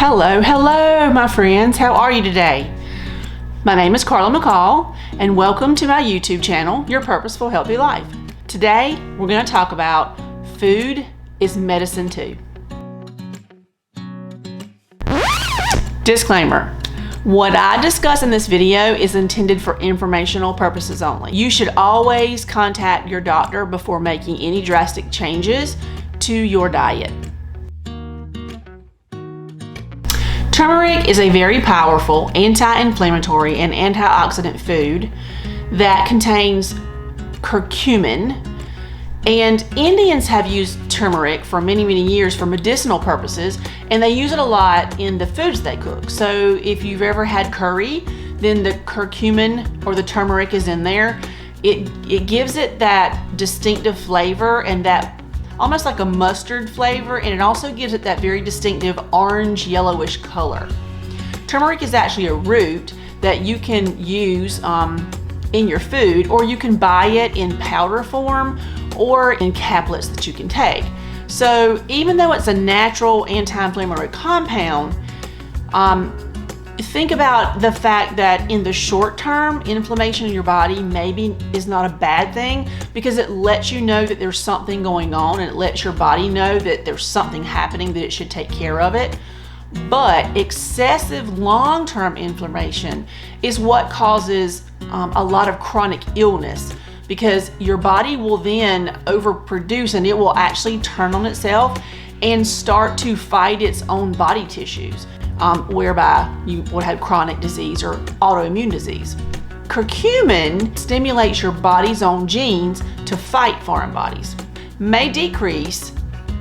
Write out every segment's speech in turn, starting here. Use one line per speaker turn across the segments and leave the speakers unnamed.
Hello, my friends. How are you today? My name is Carla McCall, and welcome to my YouTube channel, Your Purposeful Healthy Life. Today, we're going to talk about food is medicine too. Disclaimer. What I discuss in this video is intended for informational purposes only. You should always contact your doctor before making any drastic changes to your diet. Turmeric is a very powerful anti-inflammatory and antioxidant food that contains curcumin, and Indians have used turmeric for many years for medicinal purposes, and they use it a lot in the foods they cook. So if you've ever had curry, then the curcumin or the turmeric is in there. It gives it that distinctive flavor and that almost like a mustard flavor, and it also gives it that very distinctive orange yellowish color. Turmeric is actually a root that you can use in your food, or you can buy it in powder form or in caplets that you can take. So even though it's a natural anti-inflammatory compound, think about the fact that in the short term, inflammation in your body maybe is not a bad thing, because it lets you know that there's something going on, and it lets your body know that there's something happening, that it should take care of it. But excessive long-term inflammation is what causes a lot of chronic illness, because your body will then overproduce, and it will actually turn on itself and start to fight its own body tissues. Whereby you would have chronic disease or autoimmune disease. Curcumin stimulates your body's own genes to fight foreign bodies, may decrease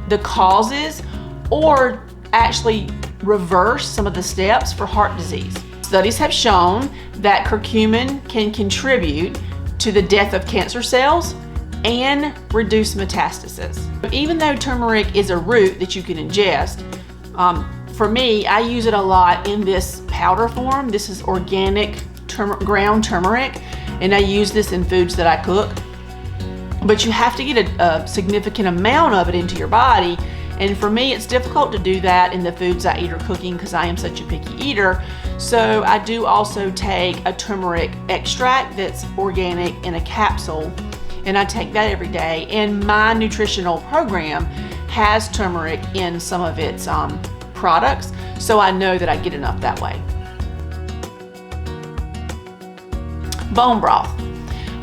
the causes or actually reverse some of the steps for heart disease. Studies have shown that curcumin can contribute to the death of cancer cells and reduce metastasis. Even though turmeric is a root that you can ingest, for me, I use it a lot in this powder form. This is organic ground turmeric, and I use this in foods that I cook. But you have to get a significant amount of it into your body, and for me, it's difficult to do that in the foods I eat or cooking because I am such a picky eater. So I do also take a turmeric extract that's organic in a capsule, and I take that every day. And my nutritional program has turmeric in some of its products, so I know that I get enough that way. Bone broth.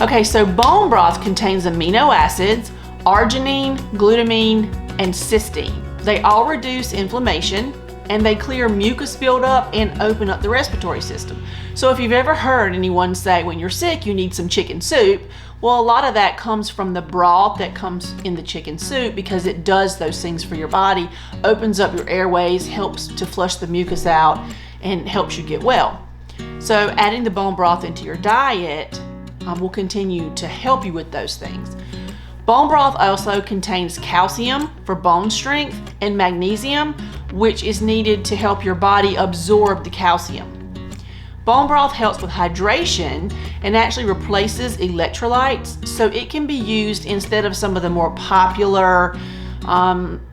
Okay, so bone broth contains amino acids, arginine, glutamine, and cysteine. They all reduce inflammation, and they clear mucus buildup and open up the respiratory system. So if you've ever heard anyone say when you're sick you need some chicken soup, well, a lot of that comes from the broth that comes in the chicken soup, because it does those things for your body, opens up your airways, helps to flush the mucus out, and helps you get well. So adding the bone broth into your diet will continue to help you with those things. Bone broth also contains calcium for bone strength and magnesium, which is needed to help your body absorb the calcium. Bone broth helps with hydration and actually replaces electrolytes, so it can be used instead of some of the more popular,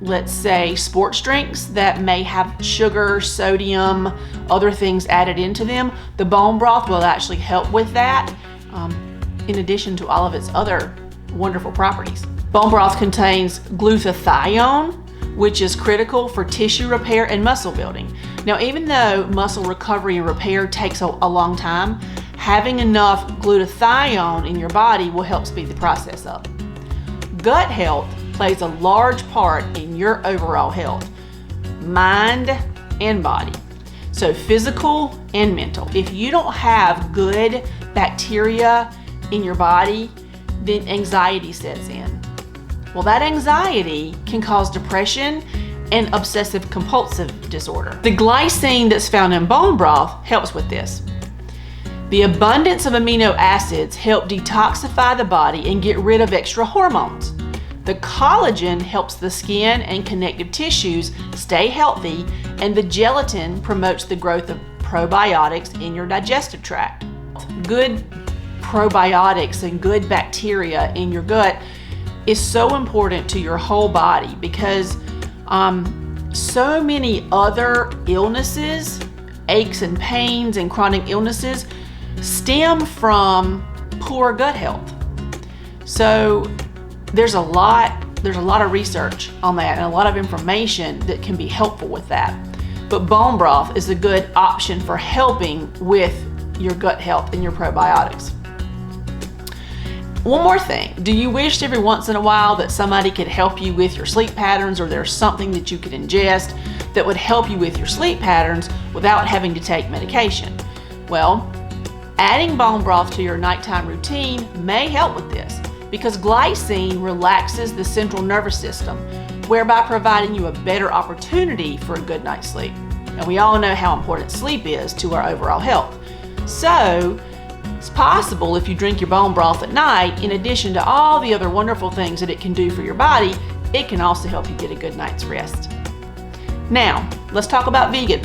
let's say, sports drinks that may have sugar, sodium, other things added into them. The bone broth will actually help with that, in addition to all of its other wonderful properties. Bone broth contains glutathione, which is critical for tissue repair and muscle building. Now, even though muscle recovery and repair takes a long time, having enough glutathione in your body will help speed the process up. Gut health plays a large part in your overall health, mind and body. So physical and mental. If you don't have good bacteria in your body, then anxiety sets in. Well, that anxiety can cause depression and obsessive compulsive disorder. The glycine that's found in bone broth helps with this. The abundance of amino acids help detoxify the body and get rid of extra hormones. The collagen helps the skin and connective tissues stay healthy, and the gelatin promotes the growth of probiotics in your digestive tract. Good probiotics and good bacteria in your gut is so important to your whole body, because so many other illnesses, aches and pains and chronic illnesses stem from poor gut health. So there's a lot of research on that and a lot of information that can be helpful with that. But bone broth is a good option for helping with your gut health and your probiotics. One more thing, do you wish every once in a while that somebody could help you with your sleep patterns, or there's something that you could ingest that would help you with your sleep patterns without having to take medication? Well, adding bone broth to your nighttime routine may help with this, because glycine relaxes the central nervous system, whereby providing you a better opportunity for a good night's sleep. And we all know how important sleep is to our overall health. So it's possible if you drink your bone broth at night, in addition to all the other wonderful things that it can do for your body, it can also help you get a good night's rest. Now, let's talk about vegan.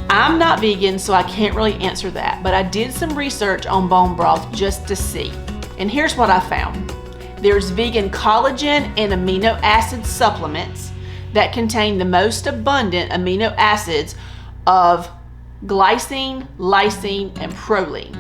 I'm not vegan, so I can't really answer that, but I did some research on bone broth just to see. And here's what I found. There's vegan collagen and amino acid supplements that contain the most abundant amino acids of glycine, lysine, and proline.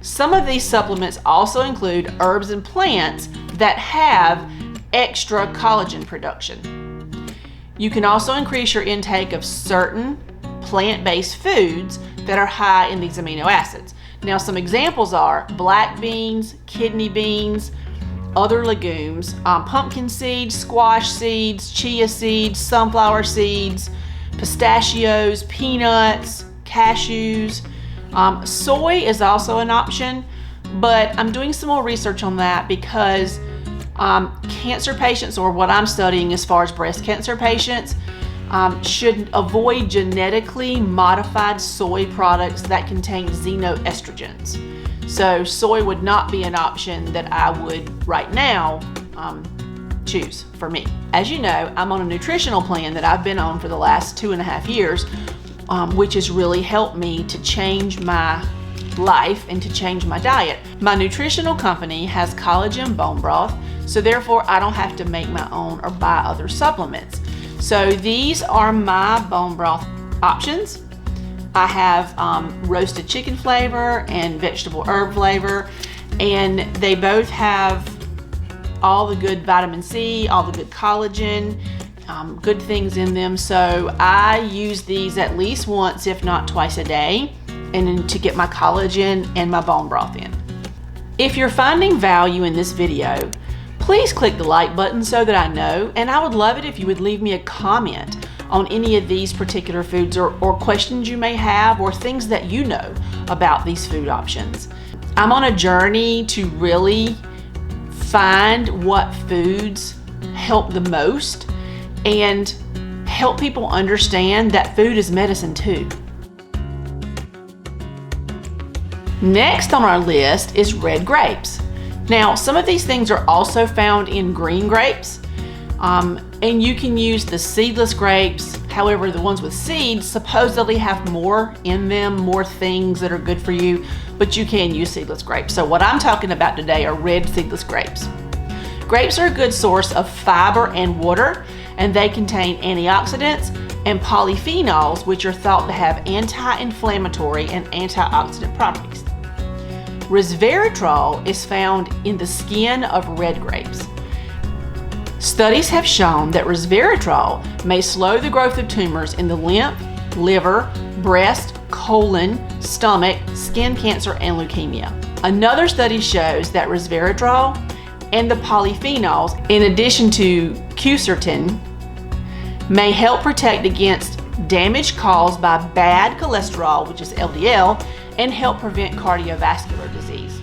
Some of these supplements also include herbs and plants that have extra collagen production. You can also increase your intake of certain plant-based foods that are high in these amino acids. Now, some examples are black beans, kidney beans, other legumes, pumpkin seeds, squash seeds, chia seeds, sunflower seeds, pistachios, peanuts, cashews. Soy is also an option, but I'm doing some more research on that because cancer patients, or what I'm studying as far as breast cancer patients, should avoid genetically modified soy products that contain xenoestrogens. So soy would not be an option that I would right now choose for me. As you know, I'm on a nutritional plan that I've been on for the last 2.5 years, which has really helped me to change my life and to change my diet. My nutritional company has collagen bone broth, so therefore I don't have to make my own or buy other supplements. So these are my bone broth options. I have roasted chicken flavor and vegetable herb flavor, and they both have all the good vitamin C, all the good collagen, good things in them. So I use these at least once, if not twice a day, and then to get my collagen and my bone broth in. If you're finding value in this video, please click the like button so that I know, and I would love it if you would leave me a comment on any of these particular foods, or questions you may have, or things that you know about these food options. I'm on a journey to really find what foods help the most and help people understand that food is medicine too. Next on our list is red grapes. Now, some of these things are also found in green grapes, and you can use the seedless grapes. However, the ones with seeds supposedly have more in them, more things that are good for you, but you can use seedless grapes. So what I'm talking about today are red seedless grapes. Grapes are a good source of fiber and water, and they contain antioxidants and polyphenols, which are thought to have anti-inflammatory and antioxidant properties. Resveratrol is found in the skin of red grapes. Studies have shown that resveratrol may slow the growth of tumors in the lymph, liver, breast, colon, stomach, skin cancer, and leukemia. Another study shows that resveratrol and the polyphenols, in addition to quercetin, may help protect against damage caused by bad cholesterol, which is LDL, and help prevent cardiovascular disease.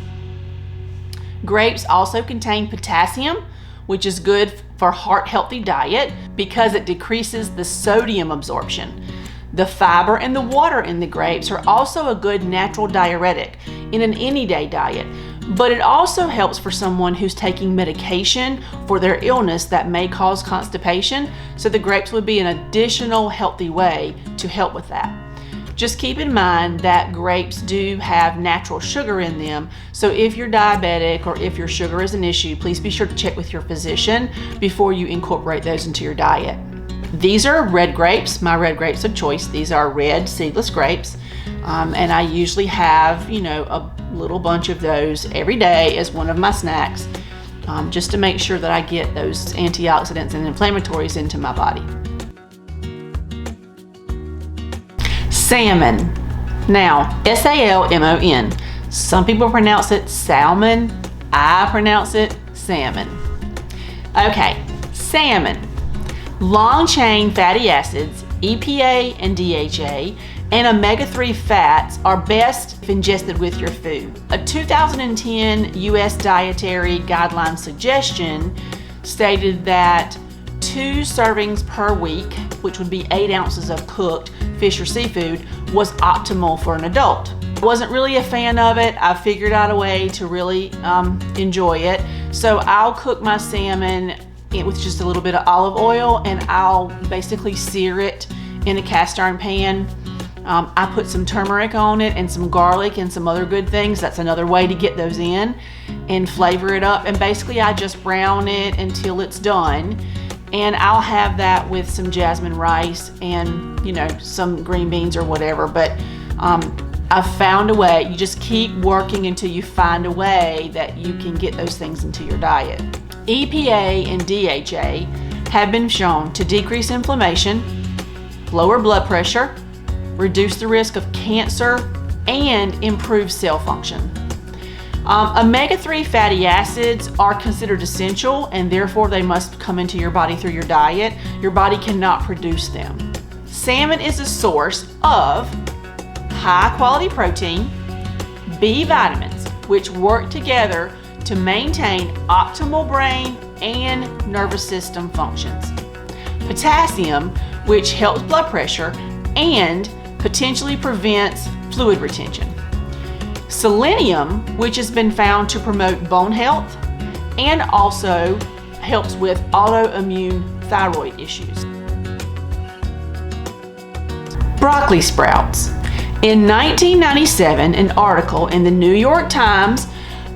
Grapes also contain potassium, which is good for heart-healthy diet because it decreases the sodium absorption. The fiber and the water in the grapes are also a good natural diuretic in an any-day diet, but it also helps for someone who's taking medication for their illness that may cause constipation, so the grapes would be an additional healthy way to help with that. Just keep in mind that grapes do have natural sugar in them, so if you're diabetic or if your sugar is an issue, please be sure to check with your physician before you incorporate those into your diet. These are red grapes, my red grapes of choice. These are red seedless grapes. And I usually have, a little bunch of those every day as one of my snacks, just to make sure that I get those antioxidants and inflammatories into my body. Salmon. Now, S-A-L-M-O-N. Some people pronounce it salmon. I pronounce it salmon. Okay, salmon. Long-chain fatty acids, EPA and DHA, and omega-3 fats are best if ingested with your food. A 2010 U.S. dietary guideline suggestion stated that 2 servings per week, which would be 8 ounces of cooked fish or seafood, was optimal for an adult. I wasn't really a fan of it. I figured out a way to really enjoy it. So I'll cook my salmon with just a little bit of olive oil, and I'll basically sear it in a cast iron pan. I put some turmeric on it and some garlic and some other good things. That's another way to get those in and flavor it up. And basically I just brown it until it's done. And I'll have that with some jasmine rice and, some green beans or whatever. But I've found a way. You just keep working until you find a way that you can get those things into your diet. EPA and DHA have been shown to decrease inflammation, lower blood pressure, reduce the risk of cancer, and improve cell function. Omega-3 fatty acids are considered essential, and therefore they must come into your body through your diet. Your body cannot produce them. Salmon is a source of high-quality protein, B vitamins, which work together to maintain optimal brain and nervous system functions. Potassium, which helps blood pressure and potentially prevents fluid retention. Selenium, which has been found to promote bone health and also helps with autoimmune thyroid issues. Broccoli sprouts. In 1997, an article in the New York Times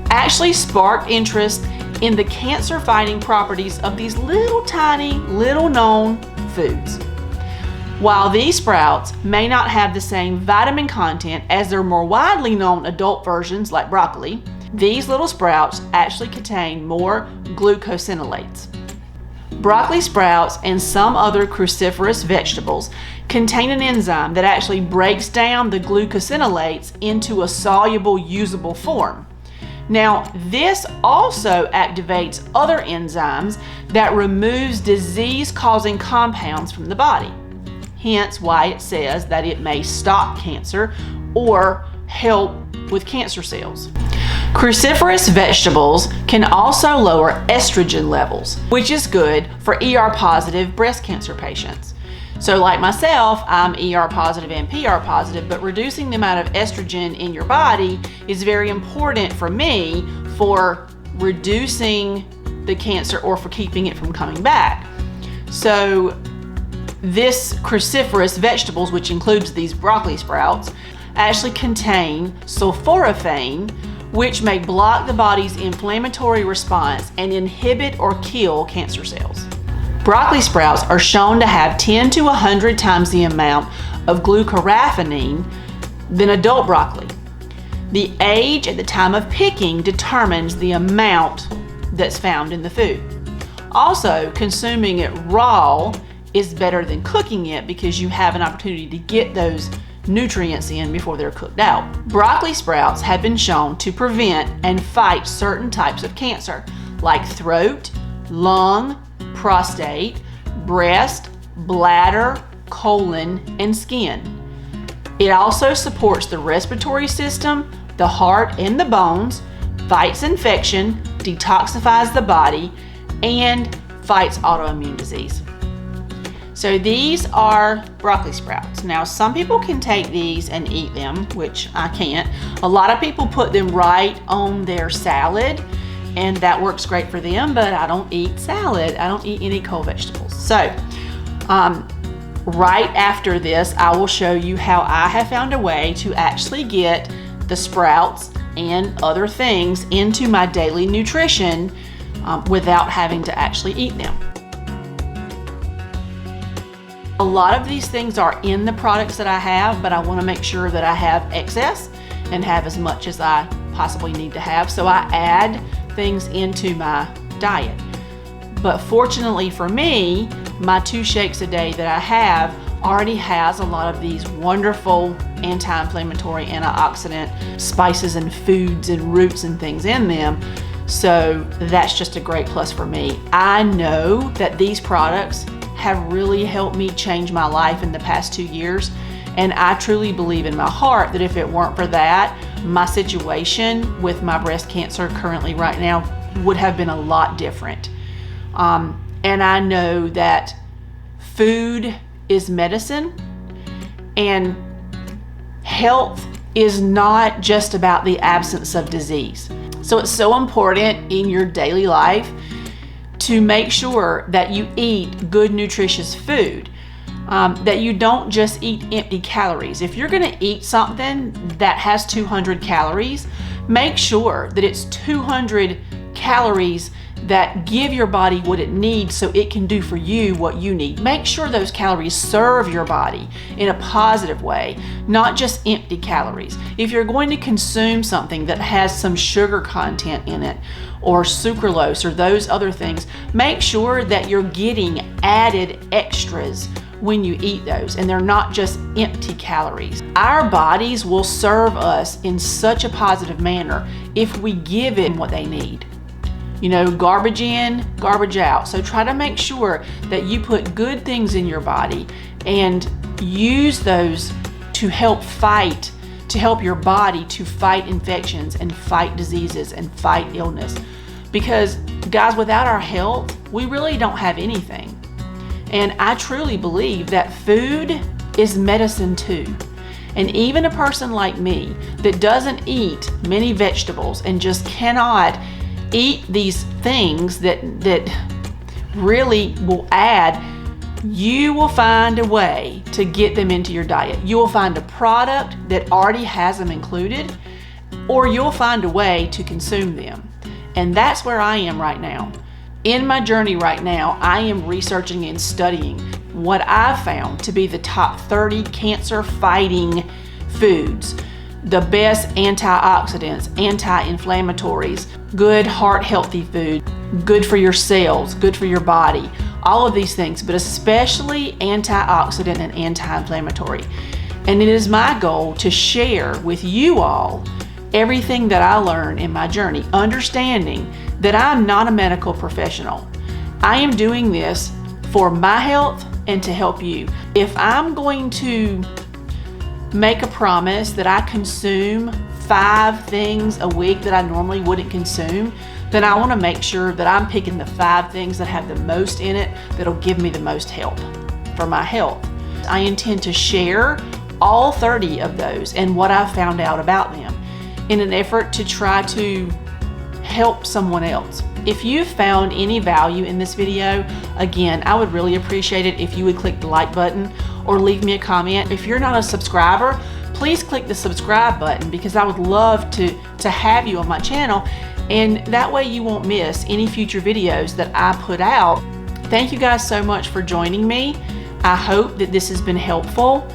actually sparked interest in the cancer-fighting properties of these little tiny, little-known foods. While these sprouts may not have the same vitamin content as their more widely known adult versions like broccoli, these little sprouts actually contain more glucosinolates. Broccoli sprouts and some other cruciferous vegetables contain an enzyme that actually breaks down the glucosinolates into a soluble, usable form. Now, this also activates other enzymes that removes disease-causing compounds from the body. Hence why it says that it may stop cancer or help with cancer cells. Cruciferous vegetables can also lower estrogen levels, which is good for ER-positive breast cancer patients. So like myself, I'm ER positive and PR positive, but reducing the amount of estrogen in your body is very important for me for reducing the cancer or for keeping it from coming back. So this cruciferous vegetables, which includes these broccoli sprouts, actually contain sulforaphane, which may block the body's inflammatory response and inhibit or kill cancer cells. Broccoli sprouts are shown to have 10 to 100 times the amount of glucoraphanin than adult broccoli. The age at the time of picking determines the amount that's found in the food. Also, consuming it raw is better than cooking it because you have an opportunity to get those nutrients in before they're cooked out. Broccoli sprouts have been shown to prevent and fight certain types of cancer like throat, lung, prostate, breast, bladder, colon, and skin. It also supports the respiratory system, the heart, and the bones, fights infection, detoxifies the body, and fights autoimmune disease. So these are broccoli sprouts. Now, some people can take these and eat them, which I can't. A lot of people put them right on their salad, and that works great for them, but I don't eat salad. I don't eat any cold vegetables. So, right after this, I will show you how I have found a way to actually get the sprouts and other things into my daily nutrition without having to actually eat them. A lot of these things are in the products that I have, but I want to make sure that I have excess and have as much as I possibly need to have. So I add things into my diet. But fortunately for me, my 2 shakes a day that I have already has a lot of these wonderful anti-inflammatory, antioxidant spices and foods and roots and things in them. So that's just a great plus for me. I know that these products have really helped me change my life in the past 2 years. And I truly believe in my heart that if it weren't for that, my situation with my breast cancer currently right now would have been a lot different. And I know that food is medicine, and health is not just about the absence of disease. So it's so important in your daily life to make sure that you eat good, nutritious food, that you don't just eat empty calories. If you're gonna eat something that has 200 calories, make sure that it's 200 calories that give your body what it needs so it can do for you what you need. Make sure those calories serve your body in a positive way, not just empty calories. If you're going to consume something that has some sugar content in it or sucralose or those other things, make sure that you're getting added extras when you eat those, and they're not just empty calories. Our bodies will serve us in such a positive manner if we give it what they need. You know, garbage in, garbage out. So try to make sure that you put good things in your body and use those to help your body to fight infections and fight diseases and fight illness. Because guys, without our health, we really don't have anything. And I truly believe that food is medicine too. And even a person like me that doesn't eat many vegetables and just cannot eat these things that really will add, you will find a way to get them into your diet. You will find a product that already has them included, or you'll find a way to consume them. And that's where I am right now. In my journey right now, I am researching and studying what I found to be the top 30 cancer-fighting foods, the best antioxidants, anti-inflammatories, good heart-healthy food, good for your cells, good for your body, all of these things, but especially antioxidant and anti-inflammatory. And it is my goal to share with you all everything that I learned in my journey, understanding that I'm not a medical professional. I am doing this for my health and to help you. If I'm going to make a promise that I consume 5 things a week that I normally wouldn't consume, then I want to make sure that I'm picking the 5 things that have the most in it that'll give me the most help for my health. I intend to share all 30 of those and what I've found out about them in an effort to try to help someone else. If you found any value in this video, again, I would really appreciate it if you would click the like button or leave me a comment. If you're not a subscriber, please click the subscribe button, because I would love to have you on my channel, and that way you won't miss any future videos that I put out. Thank you guys so much for joining me. I hope that this has been helpful.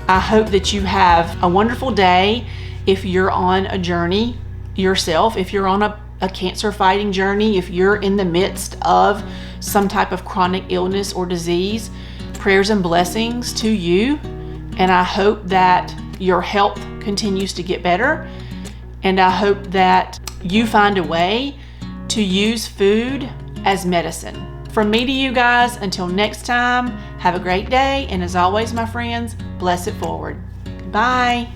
I hope that you have a wonderful day if you're on a journey yourself, if you're on a cancer fighting journey, if you're in the midst of some type of chronic illness or disease. Prayers and blessings to you, and I hope that your health continues to get better, and I hope that you find a way to use food as medicine. From me to you guys, until next time, have a great day, and as always, my friends, bless it forward. Bye.